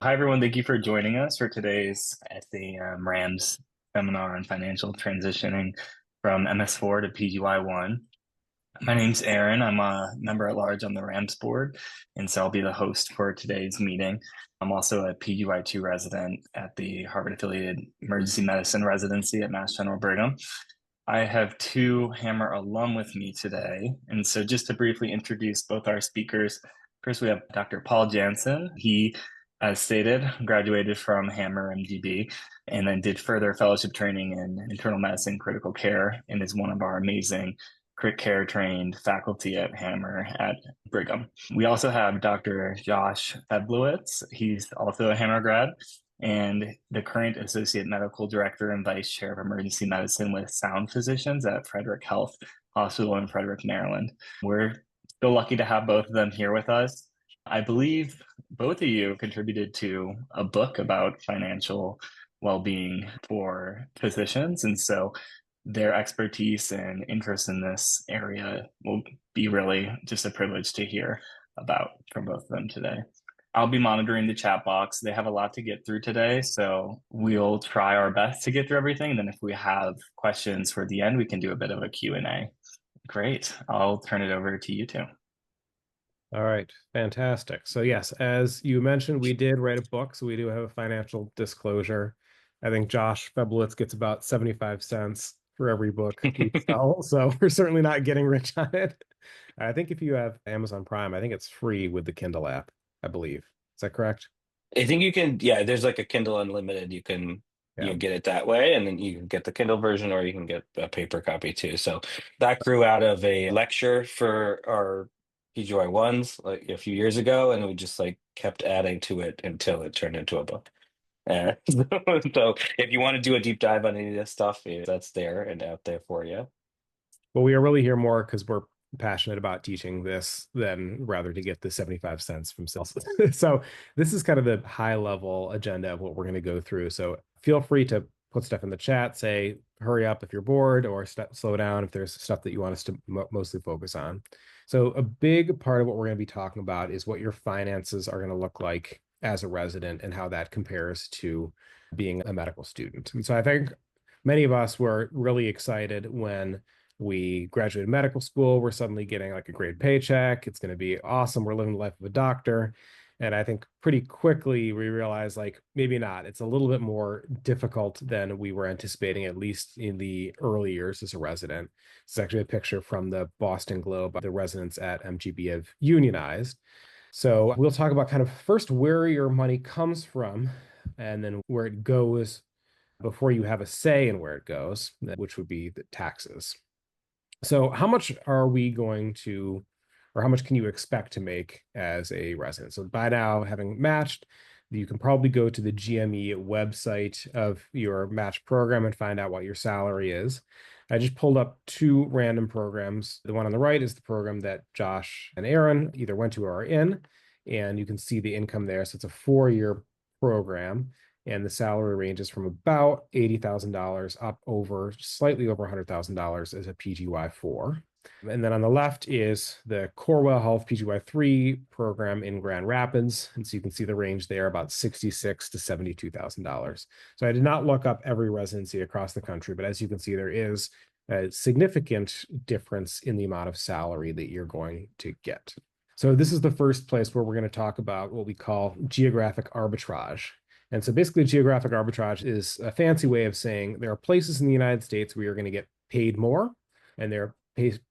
Hi, everyone. Thank you for joining us for today's SAEM Rams seminar on financial transitioning from MS4 to PGY-1. My name's Aaron. I'm a member at large on the Rams board, and so I'll be the host for today's meeting. I'm also a PGY-2 resident at the Harvard-affiliated emergency medicine residency at Mass General Brigham. I have two Hammer alum with me today. And so just to briefly introduce both our speakers, first we have Dr. Paul Jansen. He, as stated, graduated from Hammer MGB and then did further fellowship training in internal medicine, critical care, and is one of our amazing crit care trained faculty at Hammer at Brigham. We also have Dr. Josh Feblowitz. He's also a Hammer grad and the current Associate Medical Director and Vice Chair of Emergency Medicine with Sound Physicians at Frederick Health Hospital in Frederick, Maryland. We're so lucky to have both of them here with us. I believe both of you contributed to a book about financial well-being for physicians, and so their expertise and interest in this area will be really just a privilege to hear about from both of them today. I'll be monitoring the chat box. They have a lot to get through today, so we'll try our best to get through everything. And then if we have questions for the end, we can do a bit of a Q&A. Great. I'll turn it over to you two. All right, fantastic. So yes, as you mentioned, we did write a book, so we do have a financial disclosure. I think Josh Feblowitz gets about 75 cents for every book we sell, so we're certainly not getting rich on it. I think if you have Amazon Prime, I think it's free with the Kindle app, I believe. Is that correct? I think you can, yeah, there's like a Kindle Unlimited. You Yeah. can get it that way, and then you can get the Kindle version or you can get a paper copy too. So that grew out of a lecture for our PGY-1s like a few years ago, and we just like kept adding to it until it turned into a book. And so if you want to do a deep dive on any of this stuff, that's there and out there for you. Well, we are really here more because we're passionate about teaching this than rather to get the 75 cents from sales. So this is kind of the high level agenda of what we're going to go through. So feel free to put stuff in the chat, say hurry up if you're bored, or slow down if there's stuff that you want us to mostly focus on. So a big part of what we're going to be talking about is what your finances are going to look like as a resident and how that compares to being a medical student. And so I think many of us were really excited when we graduated medical school. We're suddenly getting like a great paycheck. It's going to be awesome. We're living the life of a doctor. And I think pretty quickly we realized like maybe not. It's a little bit more difficult than we were anticipating, at least in the early years as a resident. It's actually a picture from the Boston Globe. The residents at MGB have unionized. So we'll talk about kind of first where your money comes from and then where it goes before you have a say in where it goes, which would be the taxes. So how much are we going to, or how much can you expect to make as a resident? So by now, having matched, you can probably go to the GME website of your match program and find out what your salary is. I just pulled up two random programs. The one on the right is the program that Josh and Aaron either went to or are in, and you can see the income there. So it's a 4-year program and the salary ranges from about $80,000 up over slightly over $100,000 as a PGY-4. And then on the left is the Corewell Health PGY-3 program in Grand Rapids. And so you can see the range there about $66,000 to $72,000. So I did not look up every residency across the country, but as you can see, there is a significant difference in the amount of salary that you're going to get. So this is the first place where we're going to talk about what we call geographic arbitrage. And so basically, geographic arbitrage is a fancy way of saying there are places in the United States where you're going to get paid more, and there are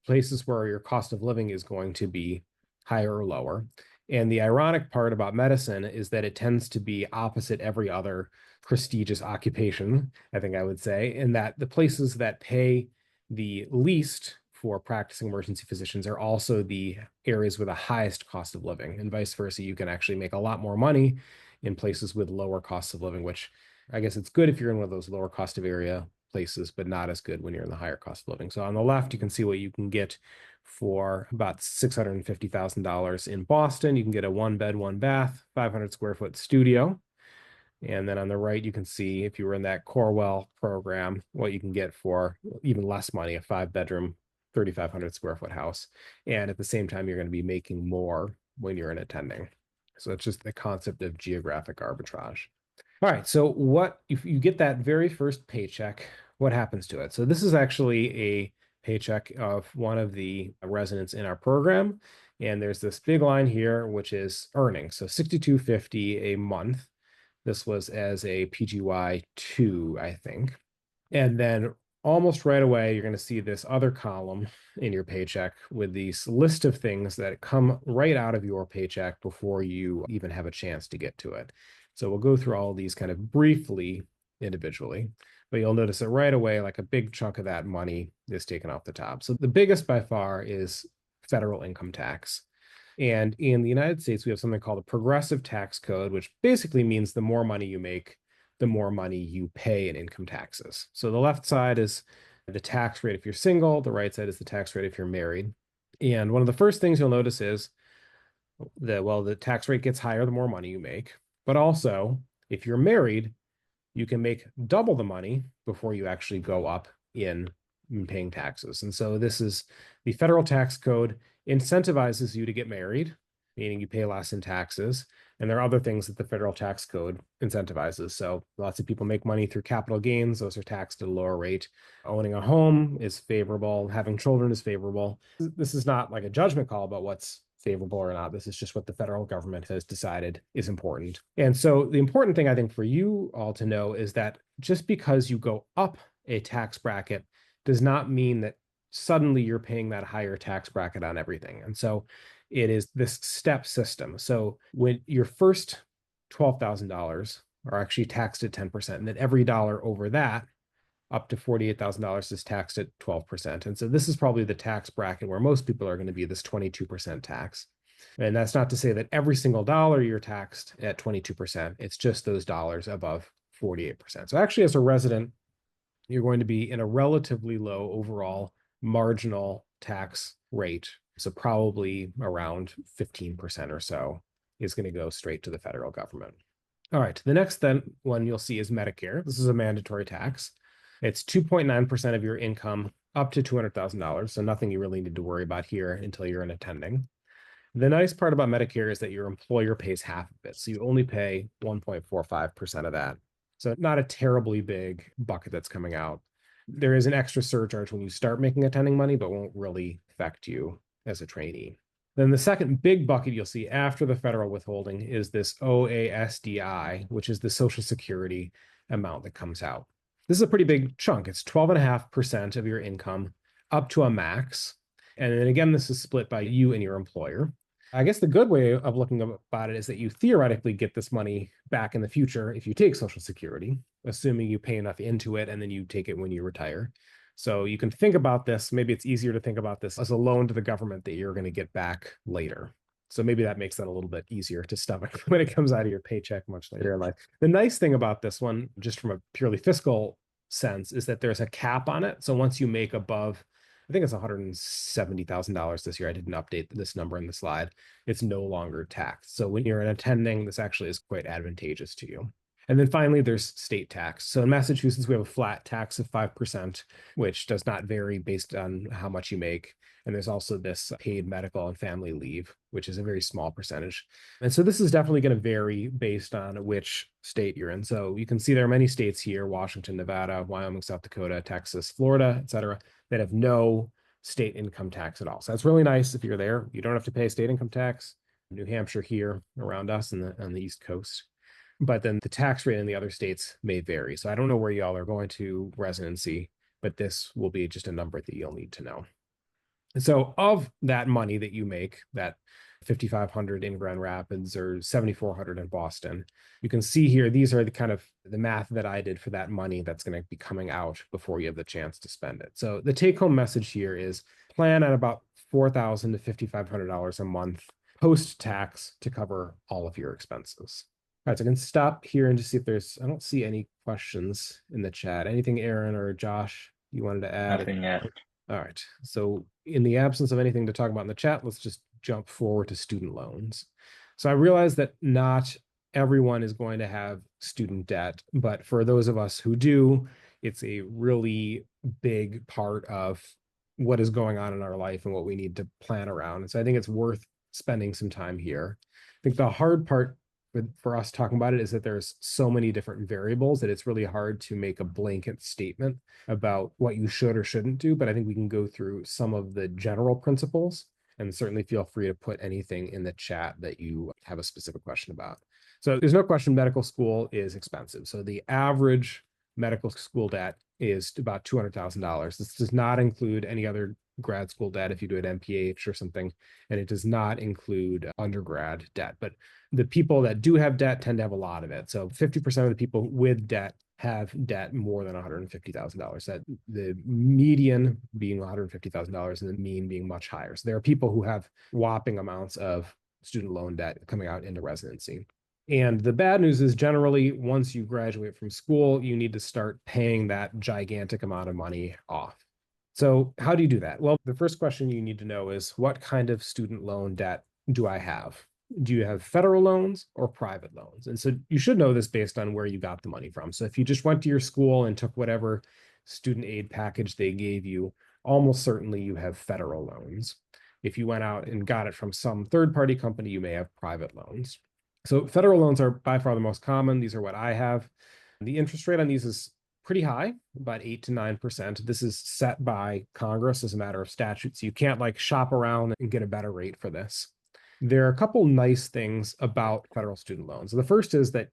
places where your cost of living is going to be higher or lower. And the ironic part about medicine is that it tends to be opposite every other prestigious occupation, I think I would say, in that the places that pay the least for practicing emergency physicians are also the areas with the highest cost of living, and vice versa. You can actually make a lot more money in places with lower costs of living, which I guess it's good if you're in one of those lower cost of area places, but not as good when you're in the higher cost of living. So on the left, you can see what you can get for about $650,000 in Boston. You can get a 1-bed, 1-bath, 500 square foot studio. And then on the right, you can see if you were in that Corewell program, what you can get for even less money, a 5-bedroom, 3,500 square foot house. And at the same time, you're going to be making more when you're in attending. So it's just the concept of geographic arbitrage. All right, so what if you get that very first paycheck, what happens to it? So this is actually a paycheck of one of the residents in our program. And there's this big line here, which is earnings. So 62.50 a month. This was as a PGY-2, I think. And then almost right away, you're going to see this other column in your paycheck with these list of things that come right out of your paycheck before you even have a chance to get to it. So we'll go through all of these kind of briefly individually, but you'll notice that right away, like a big chunk of that money is taken off the top. So the biggest by far is federal income tax. And in the United States, we have something called a progressive tax code, which basically means the more money you make, the more money you pay in income taxes. So the left side is the tax rate if you're single, the right side is the tax rate if you're married. And one of the first things you'll notice is that, well, the tax rate gets higher the more money you make. But also, if you're married, you can make double the money before you actually go up in paying taxes. And so this is the federal tax code incentivizes you to get married, meaning you pay less in taxes. And there are other things that the federal tax code incentivizes. So lots of people make money through capital gains. Those are taxed at a lower rate. Owning a home is favorable. Having children is favorable. This is not like a judgment call about what's favorable or not. This is just what the federal government has decided is important. And so the important thing I think for you all to know is that just because you go up a tax bracket does not mean that suddenly you're paying that higher tax bracket on everything. And so it is this step system. So when your first $12,000 are actually taxed at 10%, and then every dollar over that up to $48,000 is taxed at 12%. And so this is probably the tax bracket where most people are going to be this 22% tax. And that's not to say that every single dollar you're taxed at 22%. It's just those dollars above 48%. So actually, as a resident, you're going to be in a relatively low overall marginal tax rate. So probably around 15% or so is going to go straight to the federal government. All right, the next one you'll see is Medicare. This is a mandatory tax. It's 2.9% of your income up to $200,000. So nothing you really need to worry about here until you're an attending. The nice part about Medicare is that your employer pays half of it. So you only pay 1.45% of that. So not a terribly big bucket that's coming out. There is an extra surcharge when you start making attending money, but won't really affect you as a trainee. Then the second big bucket you'll see after the federal withholding is this OASDI, which is the Social Security amount that comes out. This is a pretty big chunk. It's 12.5% of your income up to a max. And then again, this is split by you and your employer. I guess the good way of looking about it is that you theoretically get this money back in the future if you take Social Security, assuming you pay enough into it and then you take it when you retire. So you can think about this. Maybe it's easier to think about this as a loan to the government that you're going to get back later. So maybe that makes that a little bit easier to stomach when it comes out of your paycheck much later in life. The nice thing about this one, just from a purely fiscal sense, is that there's a cap on it. So once you make above, I think it's $170,000 this year. I didn't update this number in the slide. It's no longer taxed. So when you're an attending, this actually is quite advantageous to you. And then finally, there's state tax. So in Massachusetts, we have a flat tax of 5%, which does not vary based on how much you make. And there's also this paid medical and family leave, which is a very small percentage. And so this is definitely going to vary based on which state you're in. So you can see there are many states here, Washington, Nevada, Wyoming, South Dakota, Texas, Florida, et cetera, that have no state income tax at all. So that's really nice if you're there. You don't have to pay state income tax. New Hampshire here around us on the East Coast. But then the tax rate in the other states may vary. So I don't know where y'all are going to residency, but this will be just a number that you'll need to know. And so of that money that you make, that 5,500 in Grand Rapids or 7,400 in Boston, you can see here, these are the kind of the math that I did for that money that's going to be coming out before you have the chance to spend it. So the take home message here is plan at about $4,000 to $5,500 a month post-tax to cover all of your expenses. All right, so I can stop here and just see if I don't see any questions in the chat. Anything, Aaron or Josh, you wanted to add? Nothing yet. All right. So in the absence of anything to talk about in the chat, let's just jump forward to student loans. So I realize that not everyone is going to have student debt, but for those of us who do, it's a really big part of what is going on in our life and what we need to plan around. And so I think it's worth spending some time here. I think the hard part for us talking about it is that there's so many different variables that it's really hard to make a blanket statement about what you should or shouldn't do. But I think we can go through some of the general principles, and certainly feel free to put anything in the chat that you have a specific question about. So there's no question medical school is expensive. So the average medical school debt is about $200,000. This does not include any other grad school debt if you do it MPH or something, and it does not include undergrad debt. But the people that do have debt tend to have a lot of it. So 50% of the people with debt have debt more than $150,000. That the median being $150,000 and the mean being much higher. So there are people who have whopping amounts of student loan debt coming out into residency. And the bad news is generally once you graduate from school, you need to start paying that gigantic amount of money off. So how do you do that? Well, the first question you need to know is what kind of student loan debt do I have? Do you have federal loans or private loans? And so you should know this based on where you got the money from. So if you just went to your school and took whatever student aid package they gave you, almost certainly you have federal loans. If you went out and got it from some third-party company, you may have private loans. So federal loans are by far the most common. These are what I have. The interest rate on these is pretty high, about 8 to 9%. This is set by Congress as a matter of statute. So you can't like shop around and get a better rate for this. There are a couple nice things about federal student loans. The first is that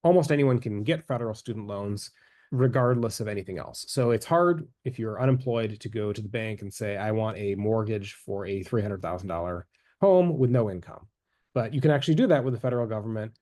almost anyone can get federal student loans regardless of anything else. So it's hard if you're unemployed to go to the bank and say, I want a mortgage for a $300,000 home with no income. But you can actually do that with the federal government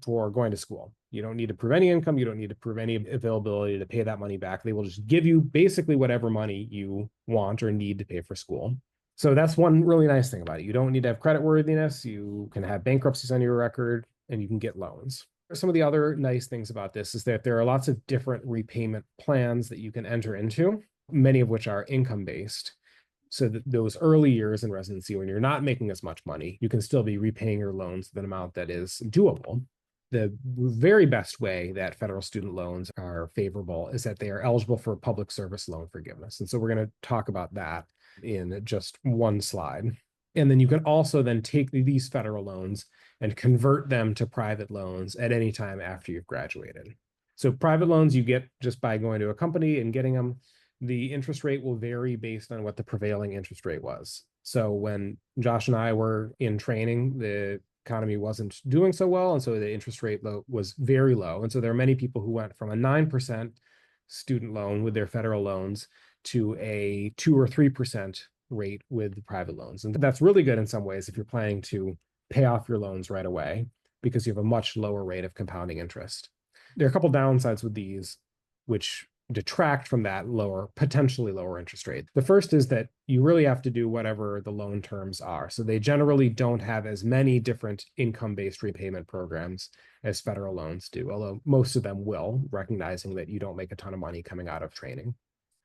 for going to school. You don't need to prove any income. You don't need to prove any availability to pay that money back. They will just give you basically whatever money you want or need to pay for school. So that's one really nice thing about it. You don't need to have creditworthiness. You can have bankruptcies on your record and you can get loans. Some of the other nice things about this is that there are lots of different repayment plans that you can enter into, many of which are income-based. So that those early years in residency, when you're not making as much money, you can still be repaying your loans to an amount that is doable. The very best way that federal student loans are favorable is that they are eligible for public service loan forgiveness. And so we're going to talk about that in just one slide. And then you can also then take these federal loans and convert them to private loans at any time after you've graduated. So private loans you get just by going to a company and getting them. The interest rate will vary based on what the prevailing interest rate was. So when Josh and I were in training, the economy wasn't doing so well. And so the interest rate was very low. And so there are many people who went from a 9% student loan with their federal loans to a 2 or 3% rate with the private loans. And that's really good in some ways if you're planning to pay off your loans right away because you have a much lower rate of compounding interest. There are a couple downsides with these, which detract from that potentially lower interest rate. The first is that you really have to do whatever the loan terms are. So they generally don't have as many different income-based repayment programs as federal loans do, although most of them will, recognizing that you don't make a ton of money coming out of training.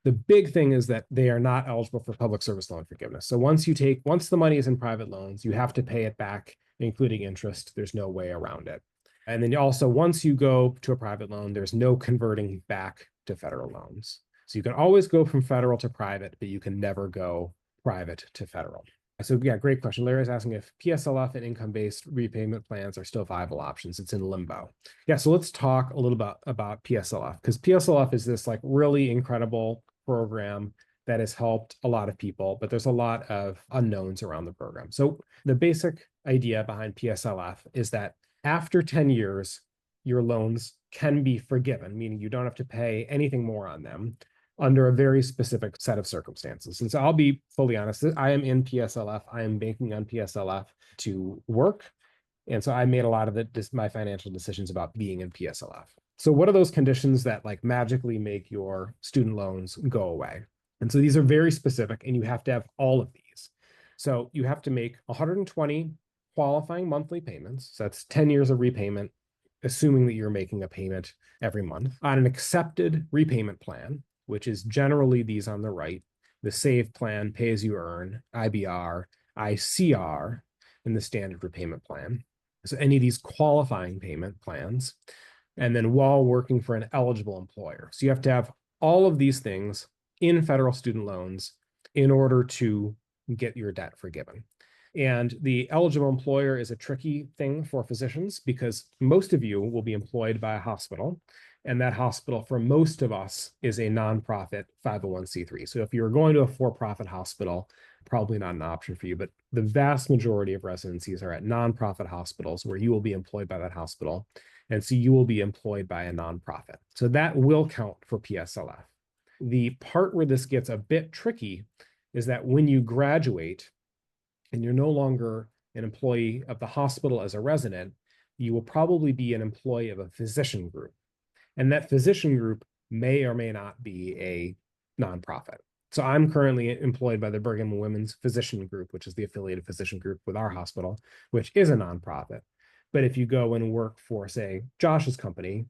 The big thing is that they are not eligible for public service loan forgiveness. So once the money is in private loans, you have to pay it back, including interest. There's no way around it. And then also, once you go to a private loan, there's no converting back to federal loans. So you can always go from federal to private, but you can never go private to federal. So yeah, great question. Larry's asking if PSLF and income-based repayment plans are still viable options. It's in limbo. Yeah, so let's talk a little bit about PSLF, because PSLF is this like really incredible program that has helped a lot of people, but there's a lot of unknowns around the program. So the basic idea behind PSLF is that after 10 years, your loans can be forgiven, meaning you don't have to pay anything more on them under a very specific set of circumstances. And so I'll be fully honest, I am in PSLF. I am banking on PSLF to work. And so I made a lot of my financial decisions about being in PSLF. So what are those conditions that like magically make your student loans go away? And so these are very specific and you have to have all of these. So you have to make 120 qualifying monthly payments. So that's 10 years of repayment, assuming that you're making a payment every month on an accepted repayment plan, which is generally these on the right, the SAVE plan, pay as you earn, IBR, ICR, and the standard repayment plan. So any of these qualifying payment plans, and then while working for an eligible employer. So you have to have all of these things in federal student loans in order to get your debt forgiven. And the eligible employer is a tricky thing for physicians because most of you will be employed by a hospital. And that hospital, for most of us, is a nonprofit 501c3. So if you're going to a for-profit hospital, probably not an option for you. But the vast majority of residencies are at nonprofit hospitals where you will be employed by that hospital. And so you will be employed by a nonprofit. So that will count for PSLF. The part where this gets a bit tricky is that when you graduate, and you're no longer an employee of the hospital as a resident, you will probably be an employee of a physician group. And that physician group may or may not be a nonprofit. So I'm currently employed by the Brigham and Women's Physician Group, which is the affiliated physician group with our hospital, which is a nonprofit. But if you go and work for, say, Josh's company,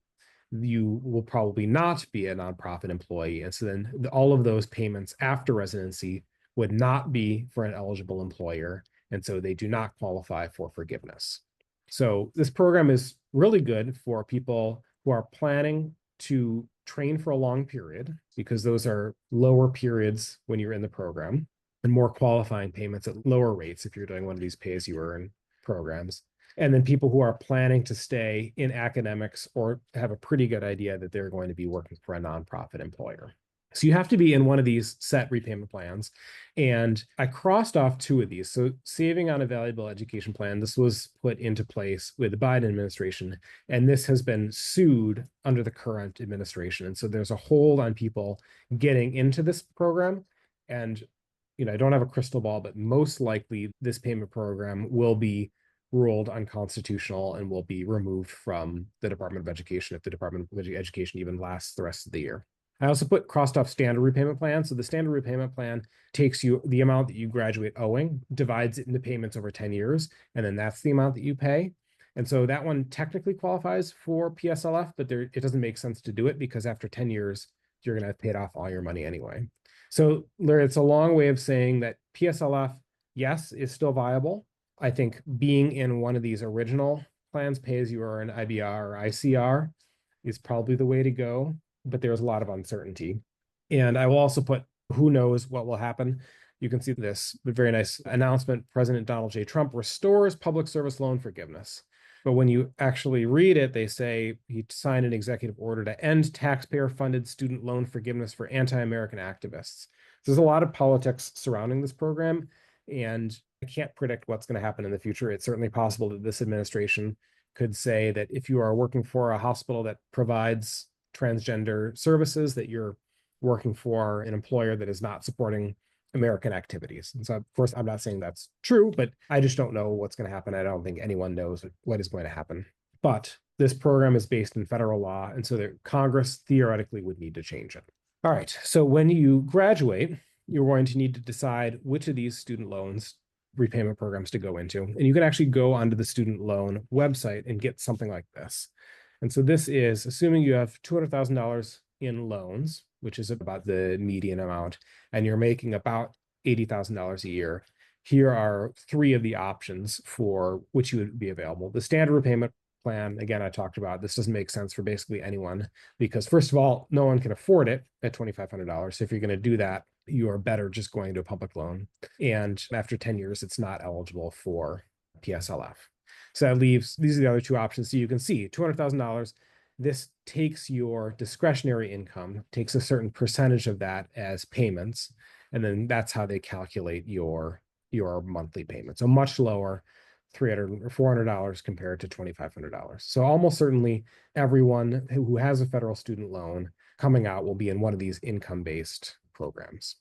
you will probably not be a nonprofit employee. And so then all of those payments after residency would not be for an eligible employer. And so they do not qualify for forgiveness. So this program is really good for people who are planning to train for a long period, because those are lower periods when you're in the program, and more qualifying payments at lower rates if you're doing one of these pay-as-you-earn programs. And then people who are planning to stay in academics or have a pretty good idea that they're going to be working for a nonprofit employer. So you have to be in one of these set repayment plans. And I crossed off two of these. So saving on a valuable education plan, this was put into place with the Biden administration, and this has been sued under the current administration. And so there's a hold on people getting into this program. And, I don't have a crystal ball, but most likely this payment program will be ruled unconstitutional and will be removed from the Department of Education if the Department of Education even lasts the rest of the year. I also put crossed off standard repayment plan. So the standard repayment plan takes you the amount that you graduate owing, divides it into payments over 10 years, and then that's the amount that you pay. And so that one technically qualifies for PSLF, but it doesn't make sense to do it because after 10 years, you're going to have paid off all your money anyway. So Larry, it's a long way of saying that PSLF, yes, is still viable. I think being in one of these original plans, pay as you earn, IBR or ICR, is probably the way to go, but there's a lot of uncertainty. And I will also put who knows what will happen. You can see this very nice announcement. President Donald J. Trump restores public service loan forgiveness. But when you actually read it, they say he signed an executive order to end taxpayer-funded student loan forgiveness for anti-American activists. So there's a lot of politics surrounding this program, and I can't predict what's going to happen in the future. It's certainly possible that this administration could say that if you are working for a hospital that provides transgender services, that you're working for an employer that is not supporting American activities. And so, of course, I'm not saying that's true, but I just don't know what's going to happen. I don't think anyone knows what is going to happen. But this program is based in federal law, and so that Congress theoretically would need to change it. All right, so when you graduate, you're going to need to decide which of these student loans repayment programs to go into. And you can actually go onto the student loan website and get something like this. And so this is assuming you have $200,000 in loans, which is about the median amount, and you're making about $80,000 a year. Here are three of the options for which you would be available. The standard repayment plan, again, I talked about, this doesn't make sense for basically anyone because, first of all, no one can afford it at $2,500. So if you're going to do that, you are better just going to a public loan. And after 10 years, it's not eligible for PSLF. So that leaves, these are the other two options. So you can see $200,000. This takes your discretionary income, takes a certain percentage of that as payments, and then that's how they calculate your monthly payment. So much lower, $300 or $400 compared to $2,500. So almost certainly everyone who has a federal student loan coming out will be in one of these income-based programs.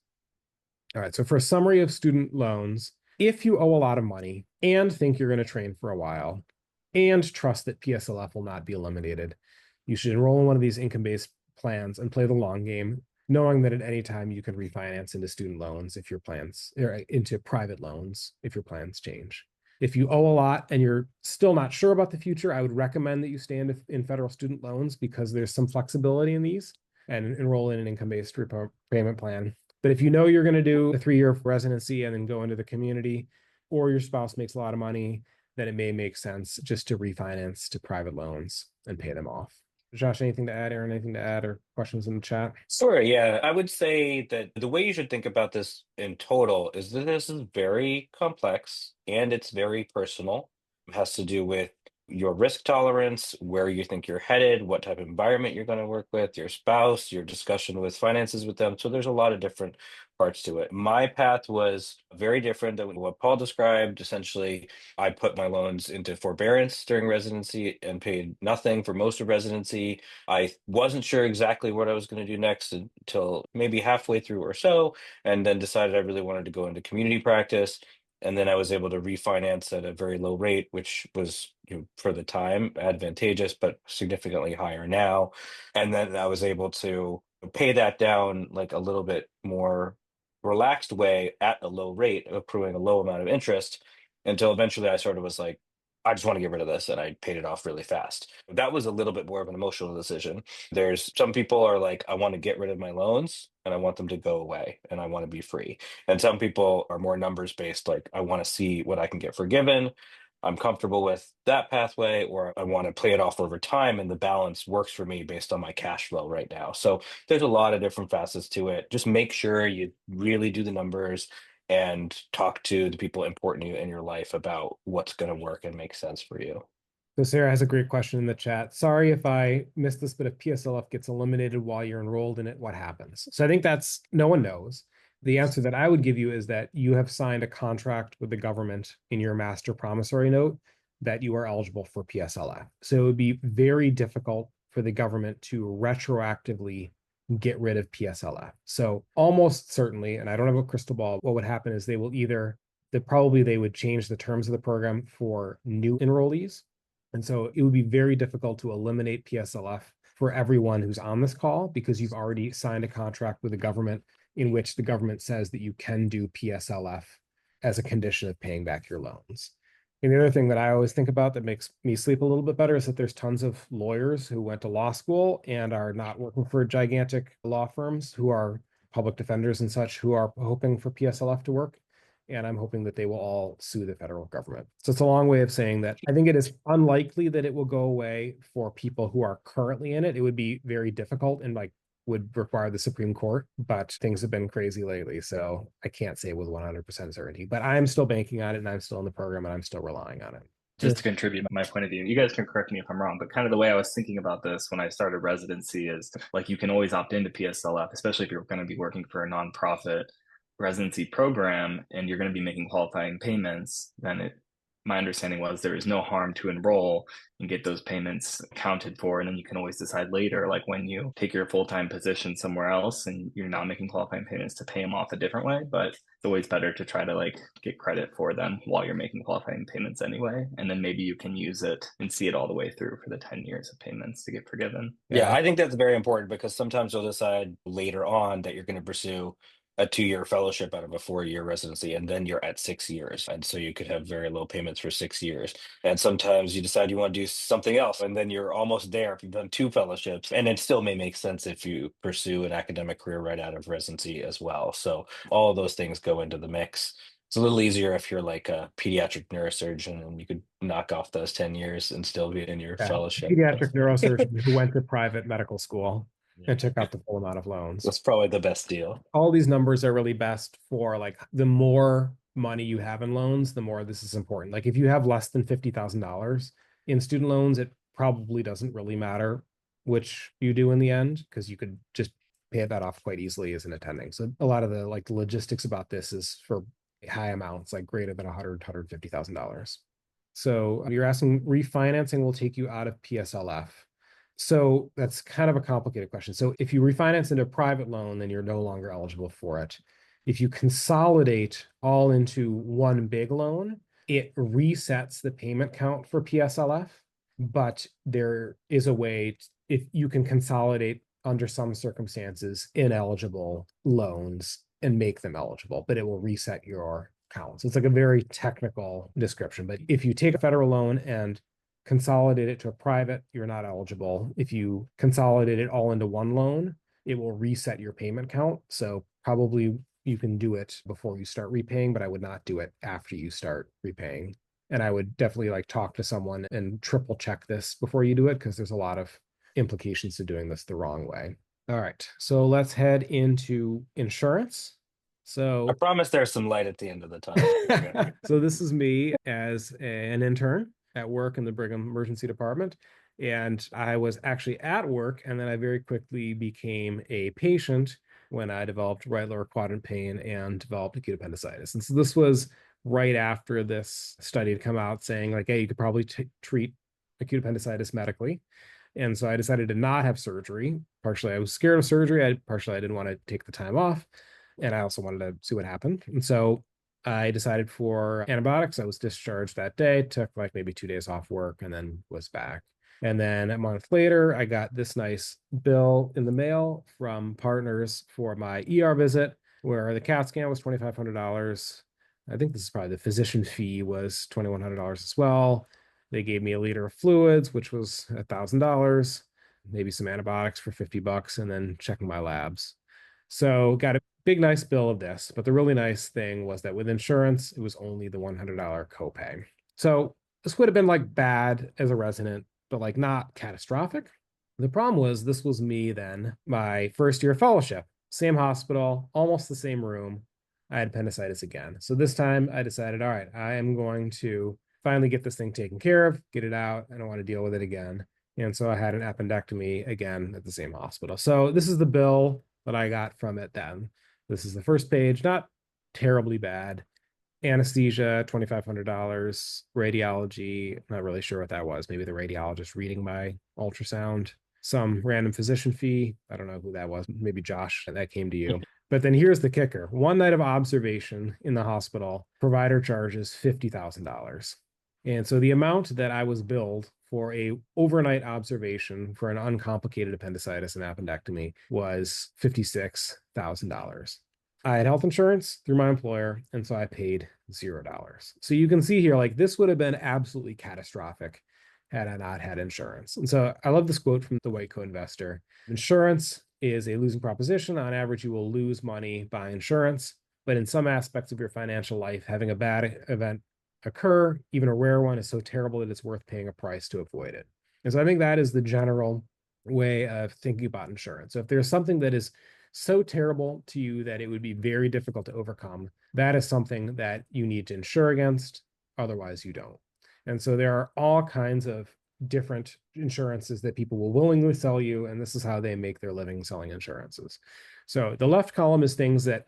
All right, so for a summary of student loans, if you owe a lot of money and think you're going to train for a while and trust that PSLF will not be eliminated, you should enroll in one of these income-based plans and play the long game, knowing that at any time you can refinance into student loans if your plans, or into private loans if your plans change. If you owe a lot and you're still not sure about the future, I would recommend that you stay in federal student loans because there's some flexibility in these, and enroll in an income-based repayment plan. But if you know you're going to do a 3-year residency and then go into the community, or your spouse makes a lot of money, then it may make sense just to refinance to private loans and pay them off. Josh, anything to add? Aaron, anything to add, or questions in the chat? Sure, yeah. I would say that the way you should think about this in total is that this is very complex and it's very personal. It has to do with your risk tolerance, where you think you're headed, what type of environment you're going to work with, your spouse, your discussion with finances with them. So there's a lot of different parts to it. My path was very different than what Paul described. Essentially, I put my loans into forbearance during residency and paid nothing for most of residency. I wasn't sure exactly what I was going to do next until maybe halfway through or so, and then decided I really wanted to go into community practice. And then I was able to refinance at a very low rate, which was, for the time advantageous, but significantly higher now. And then I was able to pay that down like a little bit more relaxed way at a low rate, accruing a low amount of interest until eventually I sort of was like, I just want to get rid of this. And I paid it off really fast. That was a little bit more of an emotional decision. There's some people are like, I want to get rid of my loans and I want them to go away and I want to be free. And some people are more numbers based, like, I want to see what I can get forgiven. I'm comfortable with that pathway, or I want to play it off over time and the balance works for me based on my cash flow right now. So there's a lot of different facets to it. Just make sure you really do the numbers and talk to the people important to you in your life about what's going to work and make sense for you. So Sarah has a great question in the chat. Sorry if I missed this, but if PSLF gets eliminated while you're enrolled in it, what happens? So I think that's no one knows. The answer that I would give you is that you have signed a contract with the government in your master promissory note that you are eligible for PSLF. So it would be very difficult for the government to retroactively get rid of PSLF. So almost certainly, and I don't have a crystal ball, what would happen is they will either, they would change the terms of the program for new enrollees. And so it would be very difficult to eliminate PSLF for everyone who's on this call because you've already signed a contract with the government in which the government says that you can do PSLF as a condition of paying back your loans. And the other thing that I always think about that makes me sleep a little bit better is that there's tons of lawyers who went to law school and are not working for gigantic law firms who are public defenders and such who are hoping for PSLF to work. And I'm hoping that they will all sue the federal government. So it's a long way of saying that I think it is unlikely that it will go away for people who are currently in it. It would be very difficult and would require the Supreme Court, but things have been crazy lately. So I can't say with 100% certainty, but I'm still banking on it and I'm still in the program and I'm still relying on it. Just to contribute my point of view, you guys can correct me if I'm wrong, but kind of the way I was thinking about this when I started residency is like you can always opt into PSLF, especially if you're going to be working for a nonprofit residency program and you're going to be making qualifying payments. My understanding was there is no harm to enroll and get those payments accounted for. And then you can always decide later, like when you take your full-time position somewhere else and you're not making qualifying payments, to pay them off a different way. But it's always better to try to like get credit for them while you're making qualifying payments anyway. And then maybe you can use it and see it all the way through for the 10 years of payments to get forgiven. Yeah, I think that's very important because sometimes you'll decide later on that you're going to pursue a 2-year fellowship out of a 4-year residency, and then you're at 6 years. And so you could have very low payments for 6 years. And sometimes you decide you want to do something else, and then you're almost there if you've done 2 fellowships. And it still may make sense if you pursue an academic career right out of residency as well. So all of those things go into the mix. It's a little easier if you're like a pediatric neurosurgeon and you could knock off those 10 years and still be in your fellowship. Pediatric neurosurgeon who went to private medical school and took out the full amount of loans. That's probably the best deal. All these numbers are really best for like the more money you have in loans, the more this is important. Like if you have less than $50,000 in student loans, it probably doesn't really matter which you do in the end because you could just pay that off quite easily as an attending. So a lot of the like logistics about this is for high amounts, like greater than $150,000. So you're asking refinancing will take you out of PSLF. So that's kind of a complicated question. So if you refinance into a private loan, then you're no longer eligible for it. If you consolidate all into one big loan, it resets the payment count for PSLF, but there is a way, if you can consolidate under some circumstances ineligible loans and make them eligible, but it will reset your count. So it's like a very technical description. But if you take a federal loan and consolidate it to a private, you're not eligible. If you consolidate it all into one loan, it will reset your payment count. So probably you can do it before you start repaying, but I would not do it after you start repaying. And I would definitely like talk to someone and triple check this before you do it because there's a lot of implications to doing this the wrong way. All right, so let's head into insurance. I So, promise there's some light at the end of the tunnel. Okay. so this is me as an intern at work in the Brigham Emergency Department. And I was actually at work, and then I very quickly became a patient when I developed right lower quadrant pain and developed acute appendicitis. And so this was right after this study had come out saying, like, hey, you could probably treat acute appendicitis medically. And so I decided to not have surgery. Partially, I was scared of surgery. Partially, I didn't want to take the time off. And I also wanted to see what happened. And so I decided for antibiotics. I was discharged that day, took like maybe 2 days off work, and then was back. And then a month later, I got this nice bill in the mail from Partners for my ER visit, where the CAT scan was $2,500. I think this is probably the physician fee was $2,100 as well. They gave me a liter of fluids, which was $1,000, maybe some antibiotics for $50, and then checking my labs. So got a big, nice bill of this. But the really nice thing was that with insurance, it was only the $100 copay. So this would have been like bad as a resident, but like not catastrophic. The problem was this was me then, my first year of fellowship, same hospital, almost the same room. I had appendicitis again. So this time I decided, all right, I am going to finally get this thing taken care of, get it out. I don't want to deal with it again. And so I had an appendectomy again at the same hospital. So this is the bill that I got from it then. This is the first page, not terribly bad. Anesthesia, $2,500. Radiology, not really sure what that was. Maybe the radiologist reading my ultrasound. Some random physician fee. I don't know who that was. Maybe Josh, that came to you. But then here's the kicker. 1 night of observation in the hospital, provider charges $50,000. And so the amount that I was billed for a overnight observation for an uncomplicated appendicitis and appendectomy was $56,000. I had health insurance through my employer, and so I paid $0. So you can see here, like this would have been absolutely catastrophic had I not had insurance. And so I love this quote from the White Coat Investor. Insurance is a losing proposition. On average, you will lose money by insurance, but in some aspects of your financial life, having a bad event occur, even a rare one, is so terrible that it's worth paying a price to avoid it. And so I think that is the general way of thinking about insurance. So if there's something that is so terrible to you that it would be very difficult to overcome, that is something that you need to insure against. Otherwise, you don't. And so there are all kinds of different insurances that people will willingly sell you, and this is how they make their living selling insurances. So the left column is things that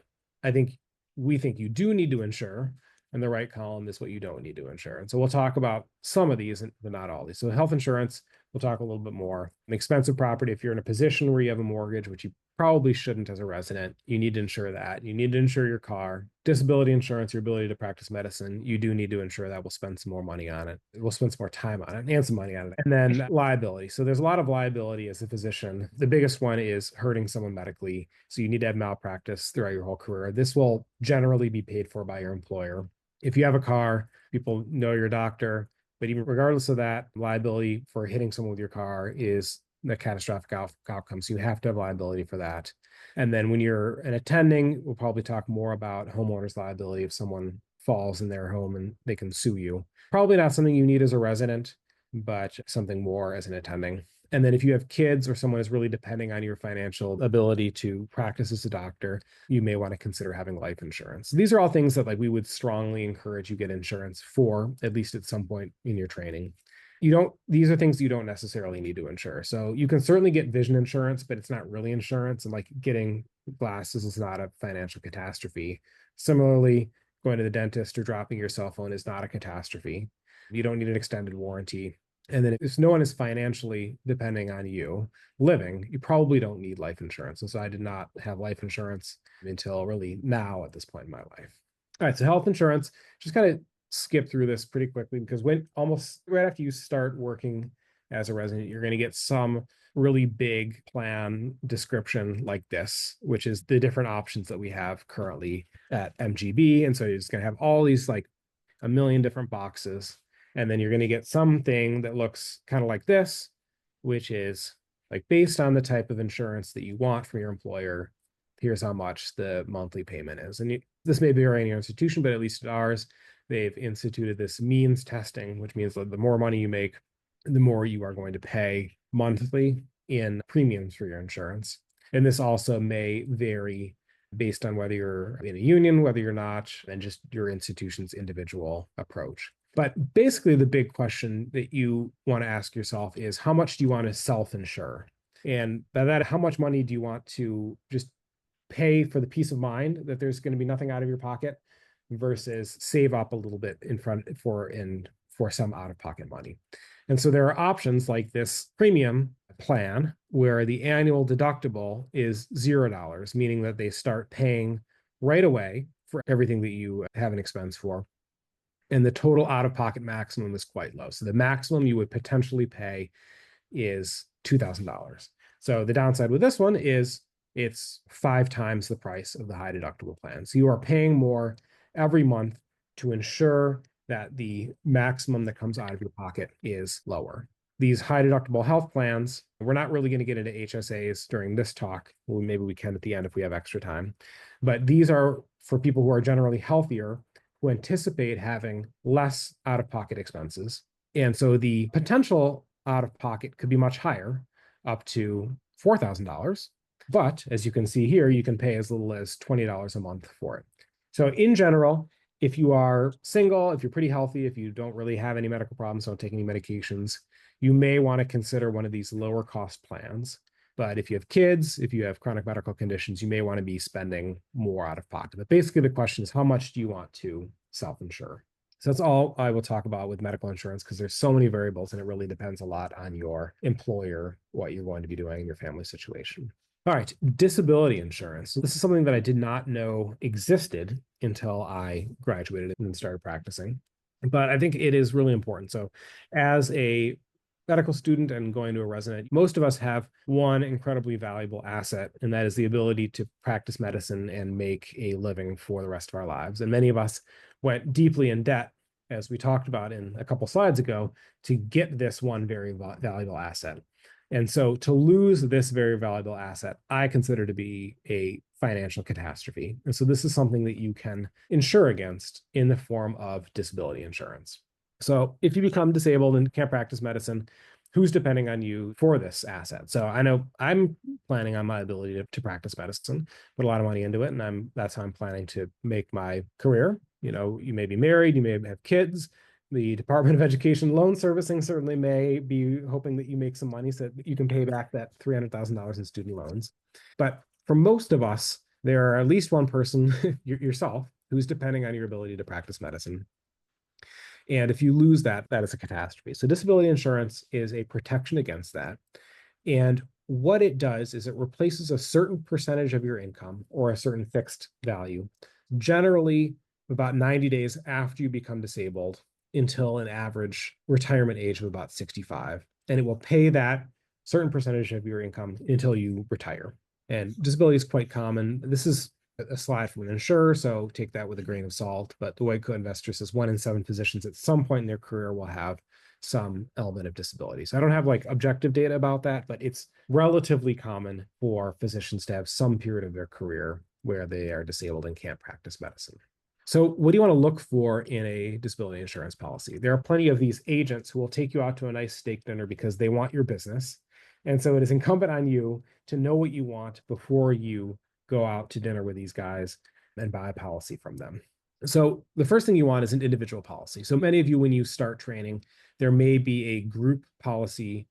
we think you do need to insure, and the right column is what you don't need to insure. And so we'll talk about some of these, but not all these. So health insurance, we'll talk a little bit more. An expensive property, if you're in a position where you have a mortgage, which you probably shouldn't as a resident, you need to insure that. You need to insure your car. Disability insurance, your ability to practice medicine, you do need to insure that. We'll spend some more money on it. We'll spend some more time on it and some money on it. And then liability. So there's a lot of liability as a physician. The biggest one is hurting someone medically. So you need to have malpractice throughout your whole career. This will generally be paid for by your employer. If you have a car, people know your doctor. But even regardless of that, liability for hitting someone with your car is the catastrophic outcome. So you have to have liability for that. And then when you're an attending, we'll probably talk more about homeowners liability if someone falls in their home and they can sue you. Probably not something you need as a resident, but something more as an attending. And then if you have kids or someone is really depending on your financial ability to practice as a doctor, you may want to consider having life insurance. These are all things that we would strongly encourage you get insurance for, at least at some point in your training. These are things you don't necessarily need to insure. So you can certainly get vision insurance, but it's not really insurance. And getting glasses is not a financial catastrophe. Similarly, going to the dentist or dropping your cell phone is not a catastrophe. You don't need an extended warranty. And then if no one is financially depending on you living, you probably don't need life insurance. And so I did not have life insurance until really now at this point in my life. All right, so health insurance, just kind of skip through this pretty quickly because when almost right after you start working as a resident, you're going to get some really big plan description like this, which is the different options that we have currently at MGB. And so you're just going to have all these a million different boxes. And then you're going to get something that looks kind of like this, which is based on the type of insurance that you want from your employer, here's how much the monthly payment is. And this may vary in your institution, but at least at ours, they've instituted this means testing, which means that the more money you make, the more you are going to pay monthly in premiums for your insurance. And this also may vary based on whether you're in a union, whether you're not, and just your institution's individual approach. But basically, the big question that you want to ask yourself is, how much do you want to self-insure? And by that, how much money do you want to just pay for the peace of mind that there's going to be nothing out of your pocket versus save up a little bit for some out-of-pocket money? And so there are options like this premium plan where the annual deductible is $0, meaning that they start paying right away for everything that you have an expense for. And the total out-of-pocket maximum is quite low. So the maximum you would potentially pay is $2,000. So the downside with this one is it's 5 times the price of the high deductible plan. So you are paying more every month to ensure that the maximum that comes out of your pocket is lower. These high deductible health plans, we're not really going to get into HSAs during this talk. Well, maybe we can at the end if we have extra time. But these are for people who are generally healthier, who anticipate having less out-of-pocket expenses. And so the potential out-of-pocket could be much higher, up to $4,000. But as you can see here, you can pay as little as $20 a month for it. So in general, if you are single, if you're pretty healthy, if you don't really have any medical problems, don't take any medications, you may want to consider one of these lower cost plans. But if you have kids, if you have chronic medical conditions, you may want to be spending more out of pocket. But basically the question is, how much do you want to self-insure? So that's all I will talk about with medical insurance, because there's so many variables and it really depends a lot on your employer, what you're going to be doing, your family situation. All right, disability insurance. So this is something that I did not know existed until I graduated and started practicing, but I think it is really important. So as a medical student and going to a resident, most of us have one incredibly valuable asset, and that is the ability to practice medicine and make a living for the rest of our lives. And many of us went deeply in debt, as we talked about in a couple slides ago, to get this one very valuable asset. And so to lose this very valuable asset, I consider to be a financial catastrophe. And so this is something that you can insure against in the form of disability insurance. So if you become disabled and can't practice medicine, who's depending on you for this asset? So I know I'm planning on my ability to practice medicine, put a lot of money into it, and that's how I'm planning to make my career. You know, you may be married, you may have kids. The Department of Education loan servicing certainly may be hoping that you make some money so that you can pay back that $300,000 in student loans. But for most of us, there are at least one person, yourself, who's depending on your ability to practice medicine. And if you lose that, that is a catastrophe. So disability insurance is a protection against that. And what it does is it replaces a certain percentage of your income or a certain fixed value, generally about 90 days after you become disabled, until an average retirement age of about 65. And it will pay that certain percentage of your income until you retire. And disability is quite common. This is a slide from an insurer, so take that with a grain of salt. But the White Coat Investor says 1 in 7 physicians at some point in their career will have some element of disability. So I don't have like objective data about that, but it's relatively common for physicians to have some period of their career where they are disabled and can't practice medicine. So what do you want to look for in a disability insurance policy? There are plenty of these agents who will take you out to a nice steak dinner because they want your business. And so it is incumbent on you to know what you want before you go out to dinner with these guys and buy a policy from them. So the first thing you want is an individual policy. So many of you, when you start training, there may be a group policy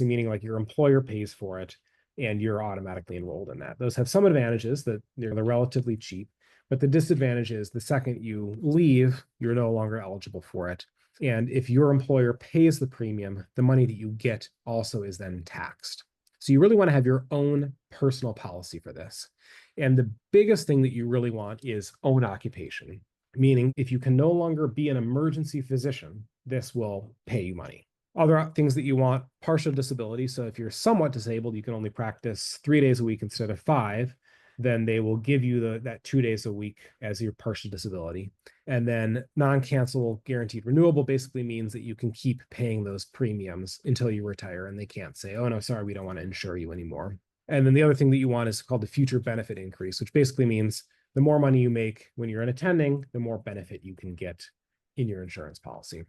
meaning like your employer pays for it and you're automatically enrolled in that. Those have some advantages that they're relatively cheap. But the disadvantage is the second you leave, you're no longer eligible for it. And if your employer pays the premium, the money that you get also is then taxed. So you really want to have your own personal policy for this. And the biggest thing that you really want is own occupation, meaning if you can no longer be an emergency physician, this will pay you money. Other things that you want, partial disability. So if you're somewhat disabled, you can only practice 3 days a week instead of 5. Then they will give you that 2 days a week as your partial disability. And then non-cancelable guaranteed renewable basically means that you can keep paying those premiums until you retire, and they can't say, oh, no, sorry, we don't want to insure you anymore. And then the other thing that you want is called the future benefit increase, which basically means the more money you make when you're unattending, the more benefit you can get in your insurance policy.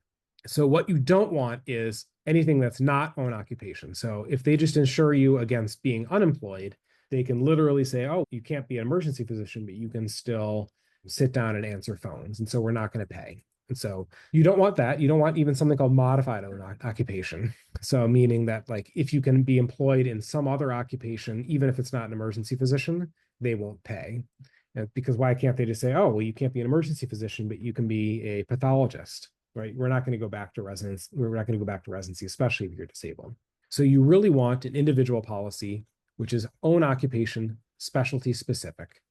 So what you don't want is anything that's not own occupation. So if they just insure you against being unemployed, they can literally say, oh, you can't be an emergency physician, but you can still sit down and answer phones. And so we're not going to pay. And so you don't want that. You don't want even something called modified own occupation. So meaning that like if you can be employed in some other occupation, even if it's not an emergency physician, they won't pay. Because why can't they just say, oh, well, you can't be an emergency physician, but you can be a pathologist, right? We're not going to go back to residence. We're not going to go back to residency, especially if you're disabled. So you really want an individual policy, which is own occupation, specialty specific.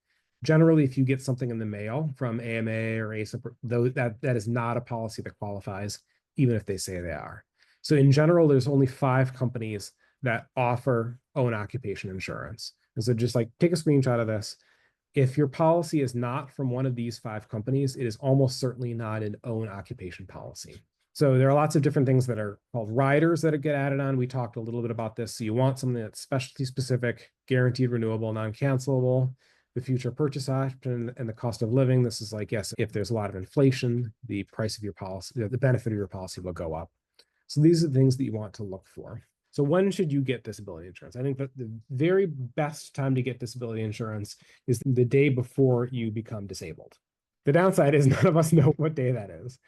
Generally, if you get something in the mail from AMA or ASAP, that is not a policy that qualifies, even if they say they are. So in general, there's only 5 companies that offer own occupation insurance. And so just like take a screenshot of this. If your policy is not from one of these 5 companies, it is almost certainly not an own occupation policy. So there are lots of different things that are called riders that get added on. We talked a little bit about this. So you want something that's specialty specific, guaranteed renewable, non-cancelable, the future purchase option, and the cost of living. This is like, yes, if there's a lot of inflation, the price of your policy, the benefit of your policy will go up. So these are the things that you want to look for. So when should you get disability insurance? I think that the very best time to get disability insurance is the day before you become disabled. The downside is none of us know what day that is.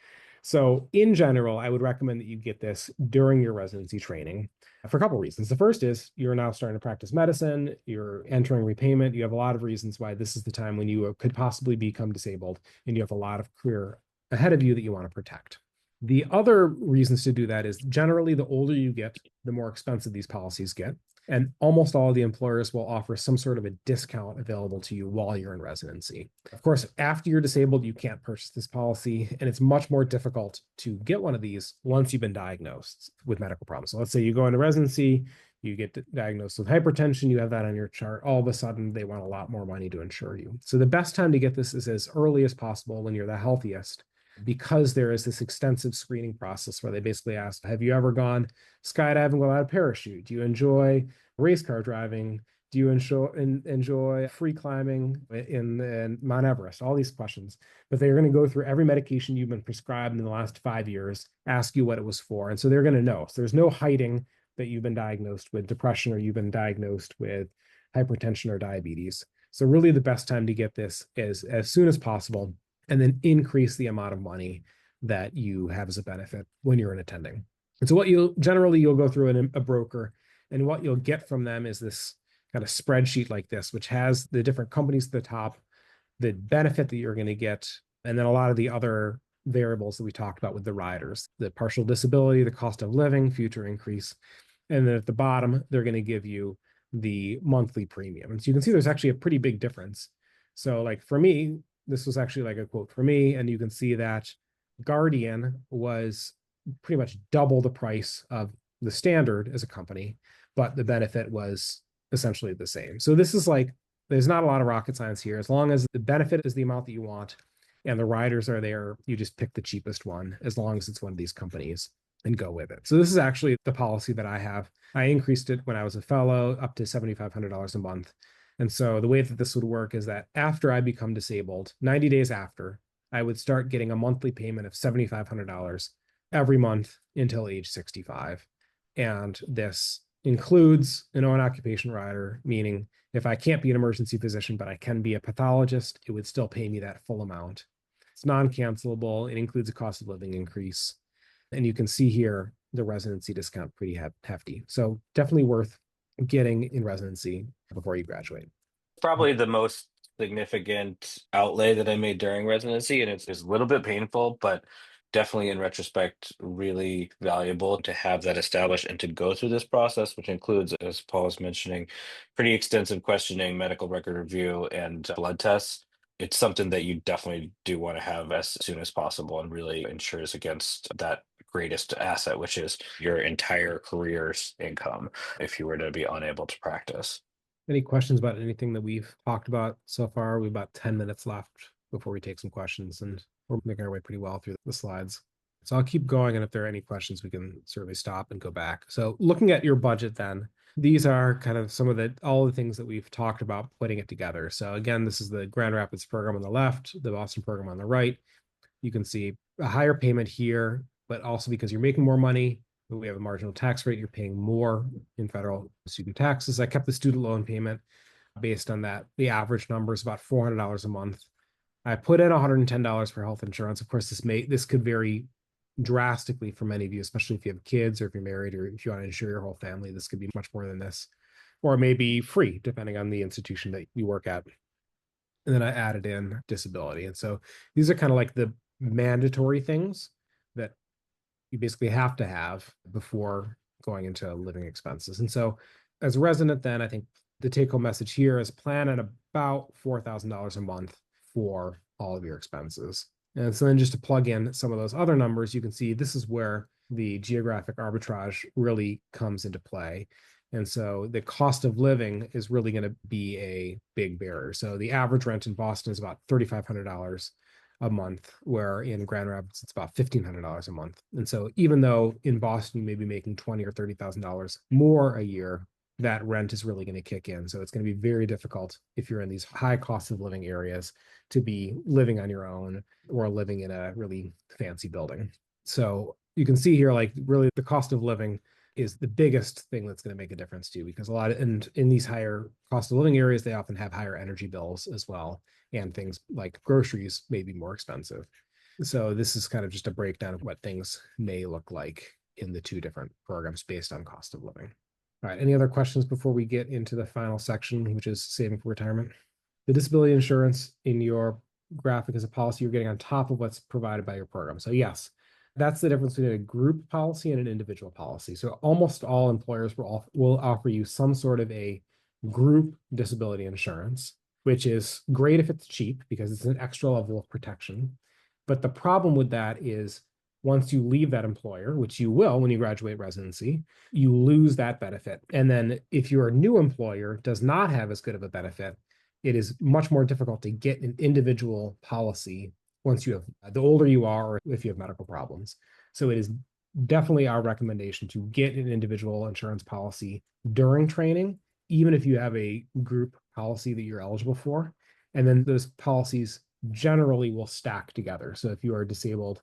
So in general, I would recommend that you get this during your residency training for a couple of reasons. The first is you're now starting to practice medicine, you're entering repayment. You have a lot of reasons why this is the time when you could possibly become disabled, and you have a lot of career ahead of you that you want to protect. The other reasons to do that is generally the older you get, the more expensive these policies get. And almost all of the employers will offer some sort of a discount available to you while you're in residency. Of course, after you're disabled, you can't purchase this policy, and it's much more difficult to get one of these once you've been diagnosed with medical problems. So let's say you go into residency, you get diagnosed with hypertension, you have that on your chart, all of a sudden they want a lot more money to insure you. So the best time to get this is as early as possible when you're the healthiest, because there is this extensive screening process where they basically ask, have you ever gone skydiving without a parachute? Do you enjoy race car driving? Do you enjoy free climbing in Mount Everest? All these questions. But they're going to go through every medication you've been prescribed in the last 5 years, ask you what it was for. And so they're going to know. So there's no hiding that you've been diagnosed with depression or you've been diagnosed with hypertension or diabetes. So really the best time to get this is as soon as possible, and then increase the amount of money that you have as a benefit when you're in attending. And so what you'll go through a broker, and what you'll get from them is this kind of spreadsheet like this, which has the different companies at the top, the benefit that you're going to get, and then a lot of the other variables that we talked about with the riders, the partial disability, the cost of living, future increase. And then at the bottom, they're going to give you the monthly premium. And so you can see there's actually a pretty big difference. So like for me, this was actually like a quote for me, and you can see that Guardian was pretty much double the price of the standard as a company, but the benefit was essentially the same. So this is like, there's not a lot of rocket science here. As long as the benefit is the amount that you want and the riders are there, you just pick the cheapest one, as long as it's one of these companies, and go with it. So this is actually the policy that I have. I increased it when I was a fellow up to $7,500 a month. And so the way that this would work is that after I become disabled, 90 days after, I would start getting a monthly payment of $7,500 every month until age 65. And this includes an own occupation rider, meaning if I can't be an emergency physician, but I can be a pathologist, it would still pay me that full amount. It's non-cancelable. It includes a cost of living increase. And you can see here the residency discount pretty hefty. So definitely worth getting in residency before you graduate. Probably the most significant outlay that I made during residency, and it's a little bit painful, but definitely in retrospect, really valuable to have that established and to go through this process, which includes, as Paul was mentioning, pretty extensive questioning, medical record review, and blood tests. It's something that you definitely do want to have as soon as possible and really ensures against that greatest asset, which is your entire career's income if you were to be unable to practice. Any questions about anything that we've talked about so far? We've about 10 minutes left before we take some questions, and we're making our way pretty well through the slides. So I'll keep going, and if there are any questions, we can certainly stop and go back. So looking at your budget then, these are kind of all the things that we've talked about putting it together. So again, this is the Grand Rapids program on the left, the Boston program on the right. You can see a higher payment here but also because you're making more money. We have a marginal tax rate, you're paying more in federal student taxes. I kept the student loan payment based on that. The average number is about $400 a month. I put in $110 for health insurance. Of course, this could vary drastically for many of you, especially if you have kids or if you're married or if you want to insure your whole family. This could be much more than this, or it may be free depending on the institution that you work at. And then I added in disability. And so these are kind of like the mandatory things that you basically have to have before going into living expenses. And so as a resident, then I think the take home message here is plan on about $4,000 a month for all of your expenses. And so then just to plug in some of those other numbers, you can see this is where the geographic arbitrage really comes into play. And so the cost of living is really going to be a big barrier. So the average rent in Boston is about $3,500 a month, where in Grand Rapids it's about $1,500 a month. And so even though in Boston you may be making $20,000 or $30,000 more a year, that rent is really going to kick in. So it's going to be very difficult if you're in these high cost of living areas to be living on your own or living in a really fancy building. So you can see here, like really the cost of living is the biggest thing that's going to make a difference too, because and in these higher cost of living areas, they often have higher energy bills as well. And things like groceries may be more expensive. So this is kind of just a breakdown of what things may look like in the two different programs based on cost of living. All right, any other questions before we get into the final section, which is saving for retirement? The disability insurance in your graphic is a policy you're getting on top of what's provided by your program. So yes, that's the difference between a group policy and an individual policy. So almost all employers will offer you some sort of a group disability insurance, which is great if it's cheap because it's an extra level of protection. But the problem with that is once you leave that employer, which you will when you graduate residency, you lose that benefit. And then if your new employer does not have as good of a benefit, it is much more difficult to get an individual policy once you have, the older you are, or if you have medical problems. So it is definitely our recommendation to get an individual insurance policy during training, even if you have a group policy that you're eligible for. And then those policies generally will stack together. So if you are disabled,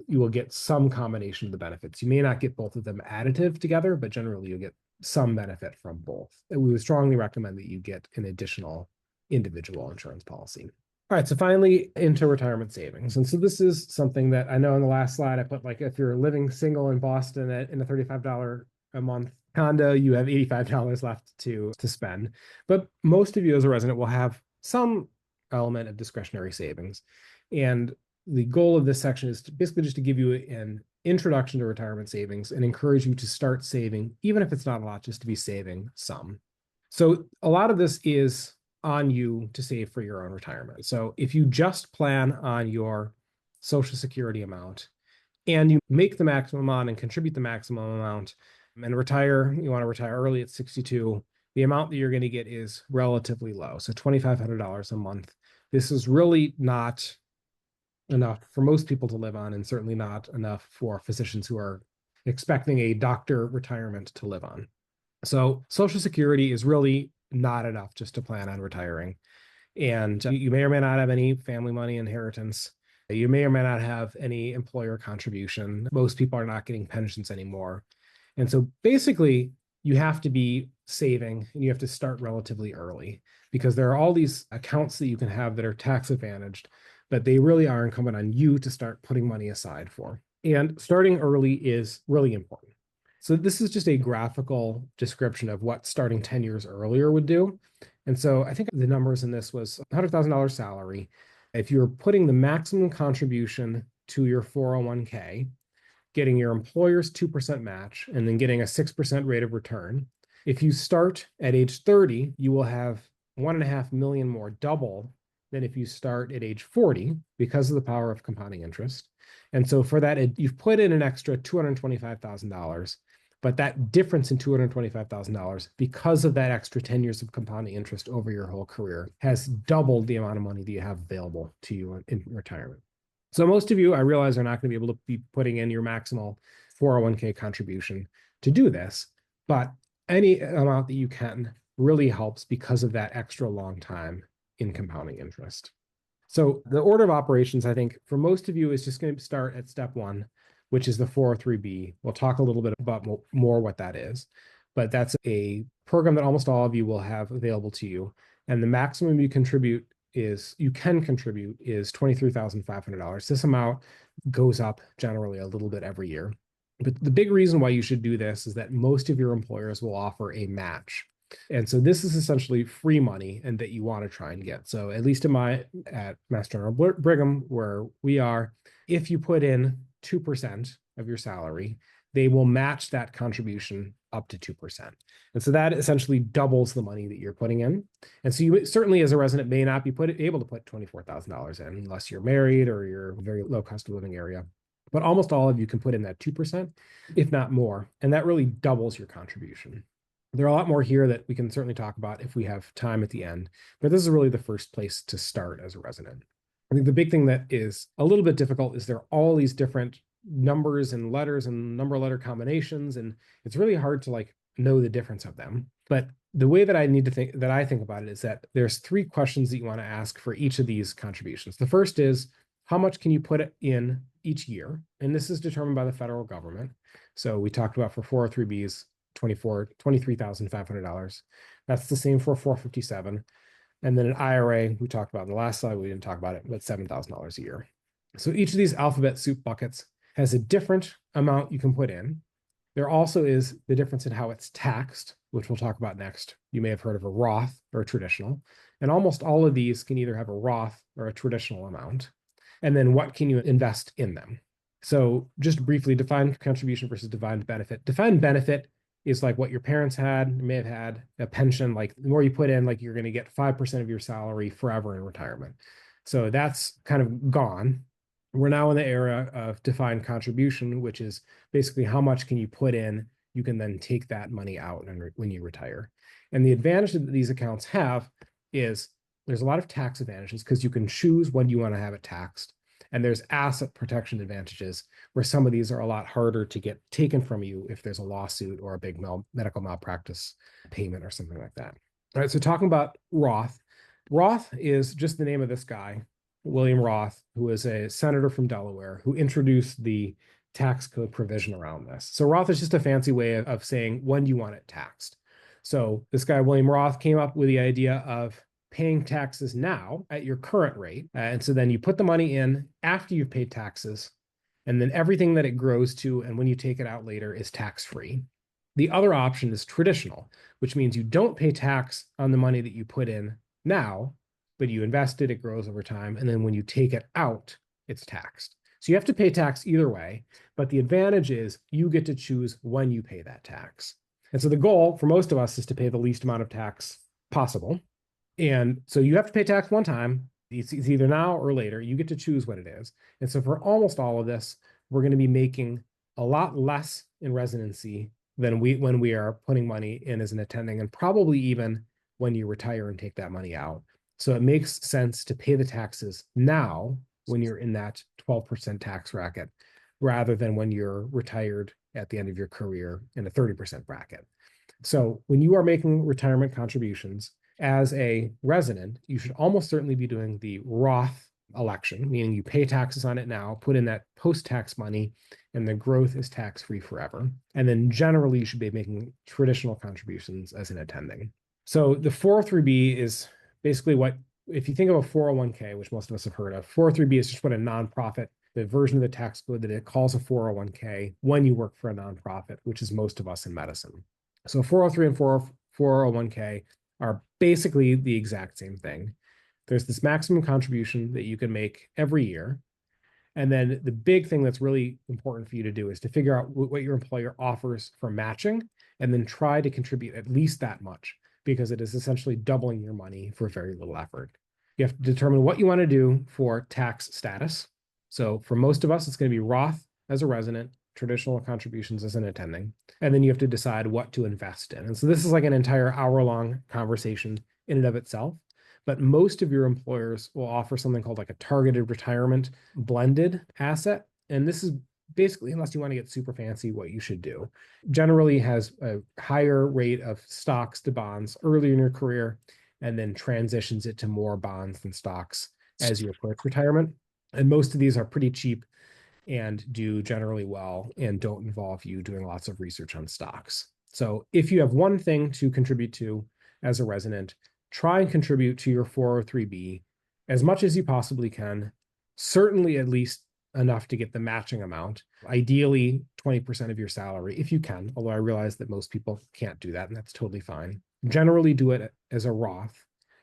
you will get some combination of the benefits. You may not get both of them additive together, but generally you'll get some benefit from both. And we would strongly recommend that you get an additional individual insurance policy. All right, so finally into retirement savings. And so this is something that I know in the last slide, I put like if you're living single in Boston in a $35 a month condo, you have $85 left to spend. But most of you as a resident will have some element of discretionary savings. And the goal of this section is basically just to give you an introduction to retirement savings and encourage you to start saving, even if it's not a lot, just to be saving some. So a lot of this is on you to save for your own retirement. So if you just plan on your Social Security amount and you make the maximum amount and contribute the maximum amount and retire, you want to retire early at 62, the amount that you're going to get is relatively low. So $2,500 a month. This is really not enough for most people to live on, and certainly not enough for physicians who are expecting a doctor retirement to live on. So Social Security is really not enough just to plan on retiring. And you may or may not have any family money inheritance. You may or may not have any employer contribution. Most people are not getting pensions anymore. And so basically, you have to be saving and you have to start relatively early because there are all these accounts that you can have that are tax advantaged, but they really are incumbent on you to start putting money aside for. And starting early is really important. So this is just a graphical description of what starting 10 years earlier would do. And so I think the numbers in this was $100,000 salary. If you're putting the maximum contribution to your 401k, getting your employer's 2% match, and then getting a 6% rate of return. If you start at age 30, you will have 1.5 million more, double than if you start at age 40 because of the power of compounding interest. And so for that, you've put in an extra $225,000, but that difference in $225,000 because of that extra 10 years of compounding interest over your whole career has doubled the amount of money that you have available to you in retirement. So most of you, I realize, are not going to be able to be putting in your maximal 401k contribution to do this, but any amount that you can really helps because of that extra long time in compounding interest. So the order of operations, I think, for most of you is just going to start at step one, which is the 403B. We'll talk a little bit about more what that is, but that's a program that almost all of you will have available to you. And the maximum you can contribute is $23,500. This amount goes up generally a little bit every year. But the big reason why you should do this is that most of your employers will offer a match. And so this is essentially free money and that you want to try and get. So at least at Mass General Brigham, where we are, if you put in 2% of your salary, they will match that contribution up to 2%. And so that essentially doubles the money that you're putting in. And so you certainly as a resident may not be able to put $24,000 in unless you're married or you're a very low cost of living area. But almost all of you can put in that 2%, if not more. And that really doubles your contribution. There are a lot more here that we can certainly talk about if we have time at the end, but this is really the first place to start as a resident. I think the big thing that is a little bit difficult is there are all these different numbers and letters and number letter combinations, and it's really hard to know the difference of them. But the way that I think about it is that there's 3 questions that you want to ask for each of these contributions. The first is, how much can you put in each year? And this is determined by the federal government. So we talked about for 403Bs, $23,500. That's the same for 457. And then an IRA, we talked about in the last slide, we didn't talk about it, but $7,000 a year. So each of these alphabet soup buckets has a different amount you can put in. There also is the difference in how it's taxed, which we'll talk about next. You may have heard of a Roth or a traditional. And almost all of these can either have a Roth or a traditional amount. And then what can you invest in them? So just briefly, defined contribution versus defined benefit. Defined benefit is like what your parents may have had, a pension. Like the more you put in, you're going to get 5% of your salary forever in retirement. So that's kind of gone. We're now in the era of defined contribution, which is basically how much can you put in? You can then take that money out when you retire. And the advantage that these accounts have is there's a lot of tax advantages because you can choose when you want to have it taxed. And there's asset protection advantages where some of these are a lot harder to get taken from you if there's a lawsuit or a big medical malpractice payment or something like that. All right, so talking about Roth. Roth is just the name of this guy, William Roth, who is a senator from Delaware, who introduced the tax code provision around this. So Roth is just a fancy way of saying, when do you want it taxed? So this guy, William Roth, came up with the idea of paying taxes now at your current rate. And so then you put the money in after you've paid taxes, and then everything that it grows to, and when you take it out later, is tax-free. The other option is traditional, which means you don't pay tax on the money that you put in now, but you invest it, it grows over time, and then when you take it out, it's taxed. So you have to pay tax either way, but the advantage is you get to choose when you pay that tax. And so the goal for most of us is to pay the least amount of tax possible. And so you have to pay tax one time. It's either now or later. You get to choose what it is. And so for almost all of this, we're going to be making a lot less in residency than when we are putting money in as an attending, and probably even when you retire and take that money out. So it makes sense to pay the taxes now when you're in that 12% tax bracket, rather than when you're retired at the end of your career in a 30% bracket. So when you are making retirement contributions, as a resident, you should almost certainly be doing the Roth election, meaning you pay taxes on it now, put in that post-tax money, and the growth is tax-free forever. And then generally, you should be making traditional contributions as an attending. So the 403B is basically if you think of a 401k, which most of us have heard of, 403B is just what a nonprofit, the version of the tax code that it calls a 401k when you work for a nonprofit, which is most of us in medicine. So 403 and 401k are basically the exact same thing. There's this maximum contribution that you can make every year. And then the big thing that's really important for you to do is to figure out what your employer offers for matching, and then try to contribute at least that much, because it is essentially doubling your money for very little effort. You have to determine what you want to do for tax status. So for most of us, it's going to be Roth as a resident, traditional contributions as an attending, and then you have to decide what to invest in. And so this is like an entire hour-long conversation in and of itself, but most of your employers will offer something called like a targeted retirement blended asset. And this is basically, unless you want to get super fancy, what you should do. Generally has a higher rate of stocks to bonds early in your career, and then transitions it to more bonds than stocks as you approach retirement. And most of these are pretty cheap and do generally well and don't involve you doing lots of research on stocks. So if you have one thing to contribute to as a resident, try and contribute to your 403B as much as you possibly can, certainly at least enough to get the matching amount, ideally 20% of your salary if you can, although I realize that most people can't do that, and that's totally fine. Generally do it as a Roth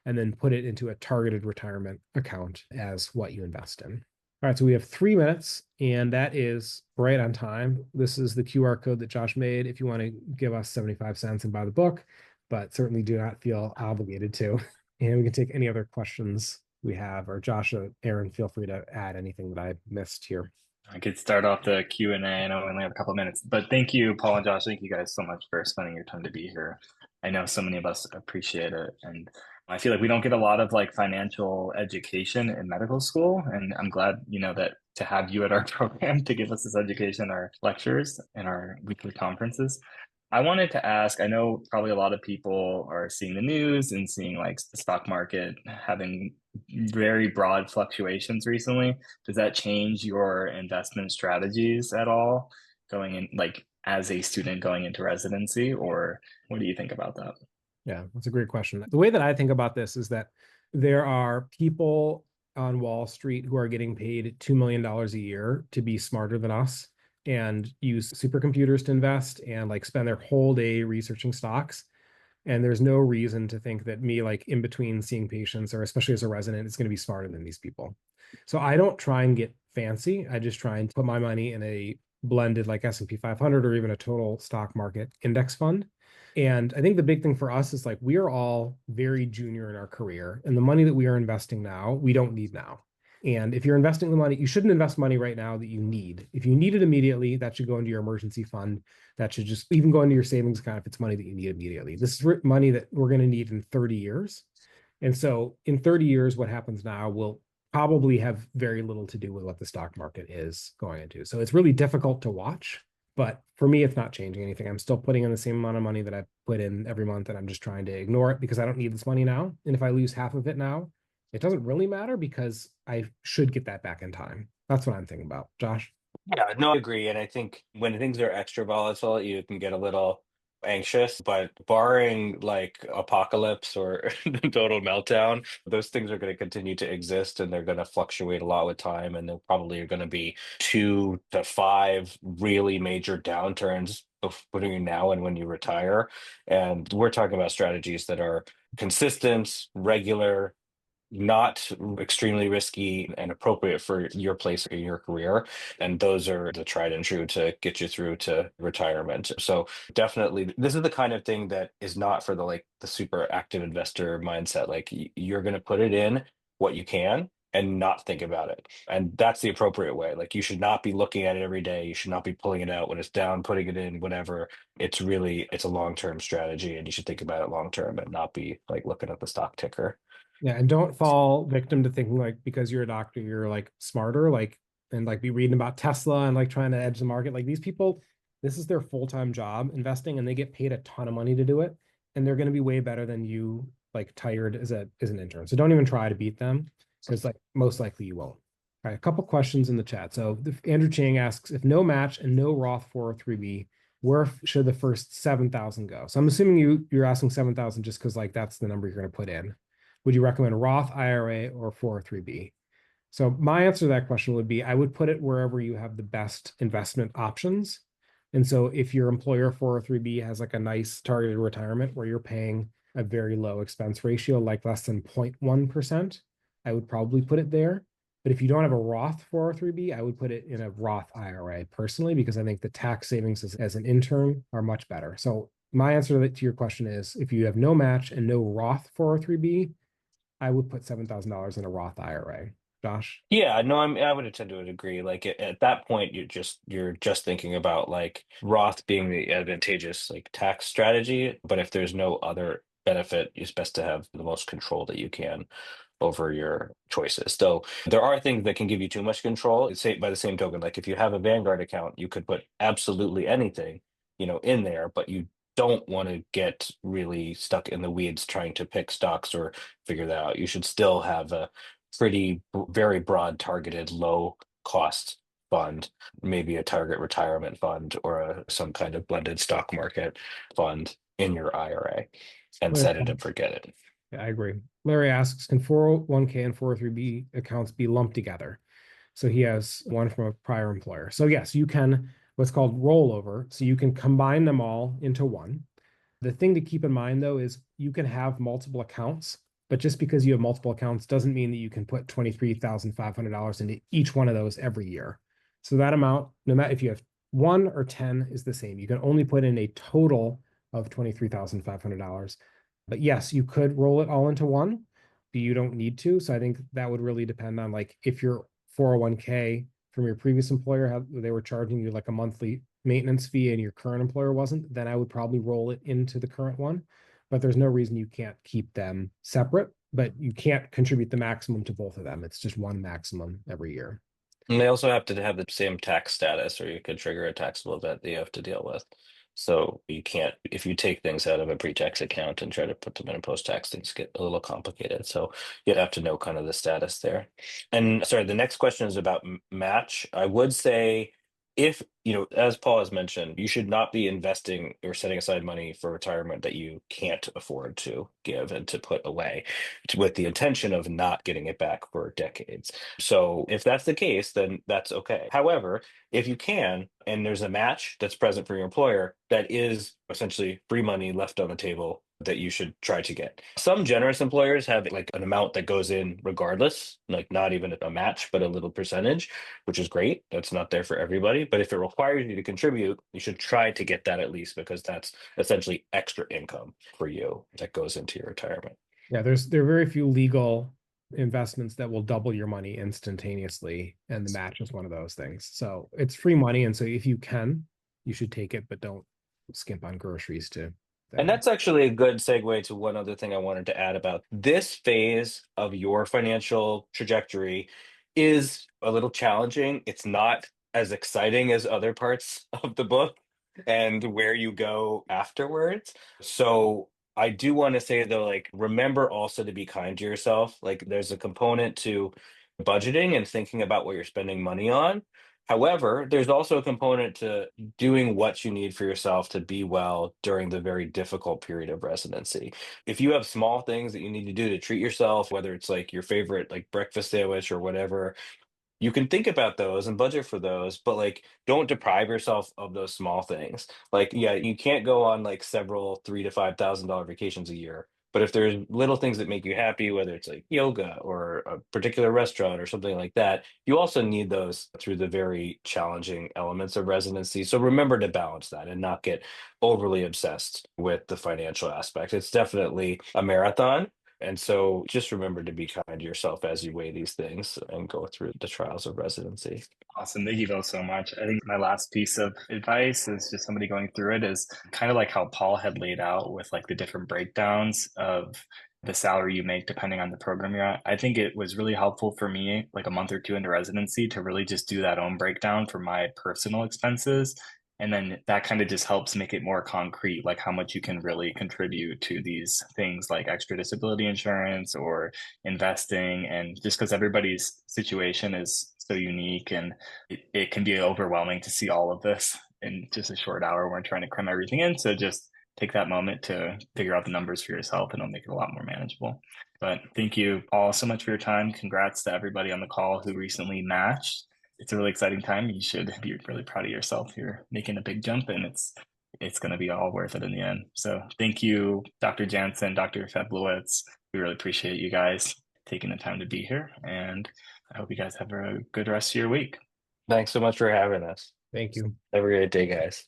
and then put it into a targeted retirement account as what you invest in. All right, so we have 3 minutes, and that is right on time. This is the QR code that Josh made if you want to give us 75 cents and buy the book, but certainly do not feel obligated to. And we can take any other questions we have, or Josh or Aaron, feel free to add anything that I missed here. I could start off the Q&A. I know we only have a couple of minutes, but thank you, Paul and Josh. Thank you guys so much for spending your time to be here. I know so many of us appreciate it. And I feel like we don't get a lot of like financial education in medical school. And I'm glad, that to have you at our program to give us this education, our lectures and our weekly conferences. I wanted to ask, I know probably a lot of people are seeing the news and seeing like the stock market having very broad fluctuations recently. Does that change your investment strategies at all going in, like as a student going into residency, or what do you think about that? Yeah, that's a great question. The way that I think about this is that there are people on Wall Street who are getting paid $2 million a year to be smarter than us and use supercomputers to invest and like spend their whole day researching stocks. And there's no reason to think that me, like in between seeing patients, or especially as a resident, is going to be smarter than these people. So I don't try and get fancy. I just try and put my money in a blended like S&P 500 or even a total stock market index fund. And I think the big thing for us is like we are all very junior in our career, and the money that we are investing now, we don't need now. And if you're investing the money, you shouldn't invest money right now that you need. If you need it immediately, that should go into your emergency fund. That should just even go into your savings account if it's money that you need immediately. This is money that we're going to need in 30 years. And so in 30 years, what happens now will probably have very little to do with what the stock market is going into. So it's really difficult to watch. But for me, it's not changing anything. I'm still putting in the same amount of money that I put in every month, and I'm just trying to ignore it because I don't need this money now. And if I lose half of it now, it doesn't really matter because I should get that back in time. That's what I'm thinking about. Josh? Yeah, no, I agree. And I think when things are extra volatile, you can get a little anxious, but barring like apocalypse or total meltdown, those things are going to continue to exist and they're going to fluctuate a lot with time. And there probably are going to be 2 to 5 really major downturns between now and when you retire. And we're talking about strategies that are consistent, regular, not extremely risky and appropriate for your place in your career. And those are the tried and true to get you through to retirement. So definitely this is the kind of thing that is not for the super active investor mindset. Like you're going to put it in what you can and not think about it. And that's the appropriate way. Like you should not be looking at it every day. You should not be pulling it out when it's down, putting it in, whatever. It's a long-term strategy and you should think about it long-term and not be like looking at the stock ticker. Yeah, and don't fall victim to thinking like because you're a doctor, you're like smarter, like and like be reading about Tesla and like trying to edge the market. Like these people, this is their full-time job investing, and they get paid a ton of money to do it, and they're going to be way better than you, like tired as an intern. So don't even try to beat them, because like most likely you won't. All right, a couple questions in the chat. So Andrew Chang asks, if no match and no Roth 403B, where should the first 7,000 go? So I'm assuming you're asking 7,000 just because like that's the number you're going to put in. Would you recommend Roth IRA or 403B? So my answer to that question would be I would put it wherever you have the best investment options. And so if your employer 403B has like a nice targeted retirement where you're paying a very low expense ratio, like less than 0.1%, I would probably put it there. But if you don't have a Roth 403B, I would put it in a Roth IRA personally, because I think the tax savings as an intern are much better. So my answer to your question is if you have no match and no Roth 403B, I would put $7,000 in a Roth IRA. Josh? Yeah, no, I would tend to agree. Like at that point, you're just thinking about like Roth being the advantageous like tax strategy. But if there's no other benefit, it's best to have the most control that you can over your choices. So there are things that can give you too much control. Say by the same token, like if you have a Vanguard account, you could put absolutely anything, in there, but you don't want to get really stuck in the weeds trying to pick stocks or figure that out. You should still have a very broad targeted low cost fund, maybe a target retirement fund or some kind of blended stock market fund in your IRA and set it and forget it. Yeah, I agree. Larry asks, can 401k and 403b accounts be lumped together? So he has one from a prior employer. So yes, you can what's called rollover. So you can combine them all into one. The thing to keep in mind though is you can have multiple accounts, but just because you have multiple accounts doesn't mean that you can put $23,500 into each one of those every year. So that amount, no matter if you have 1 or 10, is the same. You can only put in a total of $23,500. But yes, you could roll it all into one, but you don't need to. So I think that would really depend on like if your 401k from your previous employer, how they were charging you like a monthly maintenance fee and your current employer wasn't, then I would probably roll it into the current one. But there's no reason you can't keep them separate, but you can't contribute the maximum to both of them. It's just one maximum every year. And they also have to have the same tax status, or you could trigger a taxable event that you have to deal with. So you can't, if you take things out of a pre-tax account and try to put them in a post-tax, things get a little complicated. So you'd have to know kind of the status there. And sorry, the next question is about match. I would say if, as Paul has mentioned, you should not be investing or setting aside money for retirement that you can't afford to give and to put away with the intention of not getting it back for decades. So if that's the case, then that's okay. However, if you can, and there's a match that's present for your employer, that is essentially free money left on the table that you should try to get. Some generous employers have like an amount that goes in regardless, like not even a match, but a little percentage, which is great. That's not there for everybody. But if it requires you to contribute, you should try to get that at least, because that's essentially extra income for you that goes into your retirement. Yeah, there are very few legal investments that will double your money instantaneously, and the match is one of those things. So it's free money, and so if you can, you should take it, but don't skimp on groceries too. And that's actually a good segue to one other thing I wanted to add about this phase of your financial trajectory is a little challenging. It's not as exciting as other parts of the book and where you go afterwards. So I do want to say though, like, remember also to be kind to yourself. Like, there's a component to budgeting and thinking about what you're spending money on. However, there's also a component to doing what you need for yourself to be well during the very difficult period of residency. If you have small things that you need to do to treat yourself, whether it's like your favorite like breakfast sandwich or whatever, you can think about those and budget for those, but like don't deprive yourself of those small things. Like, yeah, you can't go on like several $3,000 to $5,000 vacations a year. But if there's little things that make you happy, whether it's like yoga or a particular restaurant or something like that, you also need those through the very challenging elements of residency. So remember to balance that and not get overly obsessed with the financial aspect. It's definitely a marathon, and so just remember to be kind to yourself as you weigh these things and go through the trials of residency. Awesome. Thank you both so much. I think my last piece of advice is just somebody going through it is kind of like how Paul had laid out with like the different breakdowns of the salary you make depending on the program you're at. I think it was really helpful for me, like a month or two into residency, to really just do that own breakdown for my personal expenses. And then that kind of just helps make it more concrete, like how much you can really contribute to these things like extra disability insurance or investing. And just because everybody's situation is so unique, and it can be overwhelming to see all of this in just a short hour when we're trying to cram everything in. So just take that moment to figure out the numbers for yourself, and it'll make it a lot more manageable. But thank you all so much for your time. Congrats to everybody on the call who recently matched. It's a really exciting time. You should be really proud of yourself. You're making a big jump, and it's going to be all worth it in the end. So thank you, Dr. Jansen, Dr. Feblowitz. We really appreciate you guys taking the time to be here, and I hope you guys have a good rest of your week. Thanks so much for having us. Thank you. Have a great day, guys.